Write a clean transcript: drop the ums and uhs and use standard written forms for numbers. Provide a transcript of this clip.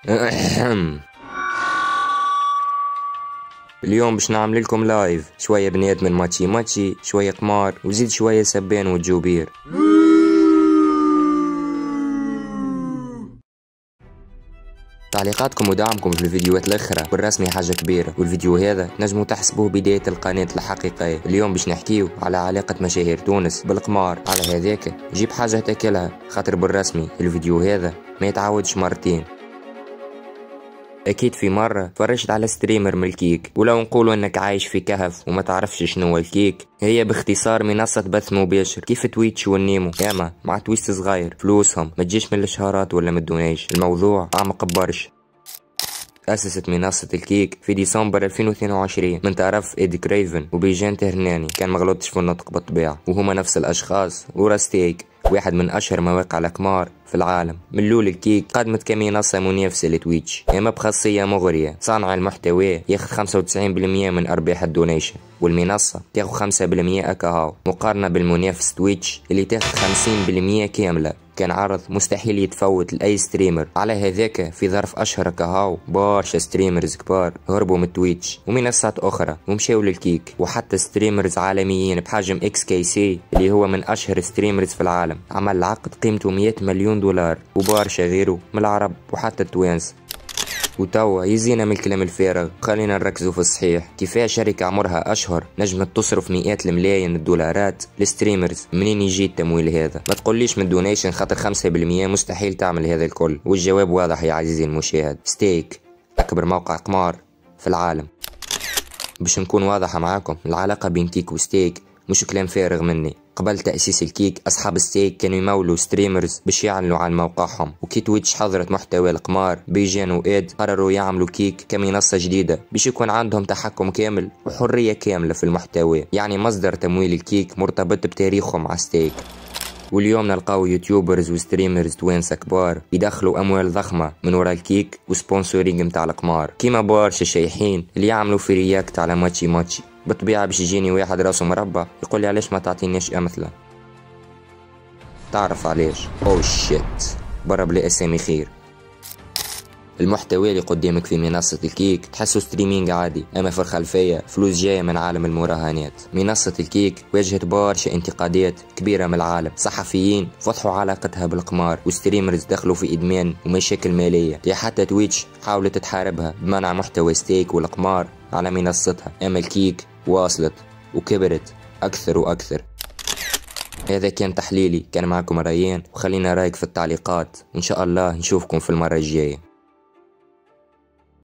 اليوم باش نعمل لكم لايف شوية بنات من ماتشي ماتشي، شوية قمار وزيد شوية سبان وجوبير. تعليقاتكم ودعمكم في الفيديوهات الاخرى والرسمي حاجة كبيرة، والفيديو هذا نجموا تحسبوه بداية القناة الحقيقية. اليوم باش نحكيو على علاقة مشاهير تونس بالقمار. على هذاك جيب حاجة تاكلها، خاطر بالرسمي الفيديو هذا ما يتعاودش مرتين. اكيد في مرة فرجت على ستريمر من الكيك، ولو نقولوا انك عايش في كهف وما تعرفش شنو الكيك، هي باختصار منصة بث مباشر كيف تويتش والنيمو، ياما مع تويست صغير. فلوسهم ما تجيش من الاشهارات ولا من الدونيش، الموضوع اعمق برشا. أسست منصة الكيك في ديسمبر 2022 من طرف إيدي كريفن وبيجان تهرناني، كان مغلطش في النطق بالطبيعة، وهما نفس الأشخاص. وراستيك واحد من أشهر مواقع القمار في العالم. من لول الكيك قدمت كمنصة منافسة لتويتش، اما بخاصية مغرية، صانع المحتوى ياخذ 95% من أرباح الدونيشن، والمنصة تاخذ 5% أكاهو، مقارنة بالمنافس تويتش اللي تاخذ 50% كاملة. كان عرض مستحيل يتفوت لأي ستريمر. على هذاك في ظرف أشهر كهاو برشا ستريمرز كبار هربوا من تويتش ومنصات أخرى ومشاو للكيك، وحتى ستريمرز عالميين بحجم XKC اللي هو من أشهر ستريمرز في العالم عمل العقد قيمته 100 مليون دولار، وبرشا غيره من العرب وحتى التوانس. وتوا يزينا من الكلام الفارغ، خلينا نركزوا في الصحيح. كيفاه شركة عمرها أشهر نجمت تصرف مئات الملايين الدولارات للستريمرز؟ منين يجي التمويل هذا؟ ما تقوليش من دونيشن، خاطر 5% مستحيل تعمل هذا الكل. والجواب واضح يا عزيزي المشاهد، ستيك أكبر موقع قمار في العالم. باش نكون واضحة معاكم، العلاقة بين كيك وستيك مش كلام فارغ مني. قبل تأسيس الكيك أصحاب ستيك كانوا يمولوا ستريمرز باش يعلنوا عن موقعهم، وكي تويتش حضرت محتوى القمار بيجان وإيد قرروا يعملوا كيك كمنصة جديدة باش يكون عندهم تحكم كامل وحرية كاملة في المحتوى. يعني مصدر تمويل الكيك مرتبط بتاريخهم مع ستيك. واليوم نلقاو يوتيوبرز وستريمرز توانسة كبار يدخلوا اموال ضخمه من وراء الكيك وسبونسورينج متاع القمار، كيما برشا الشيحين اللي يعملوا في رياكت على ماتشي ماتشي. بالطبيعه باش يجيني واحد راسه مربع يقول لي علاش ما تعطينيش امثله. تعرف علاش؟ او شيت، برا بلا اسامي خير. المحتوى اللي قدامك في منصة الكيك تحسه ستريمينج عادي، اما في الخلفية فلوس جاية من عالم المراهنات. منصة الكيك واجهت برشا انتقادات كبيرة من العالم، صحفيين فضحوا علاقتها بالقمار، وستريمرز دخلوا في ادمان ومشاكل مالية. حتى تويتش حاولت تحاربها بمنع محتوى ستيك والقمار على منصتها، اما الكيك واصلت وكبرت اكثر واكثر. هذا كان تحليلي، كان معكم ريان، وخلينا رايك في التعليقات، وان شاء الله نشوفكم في المرة الجاية.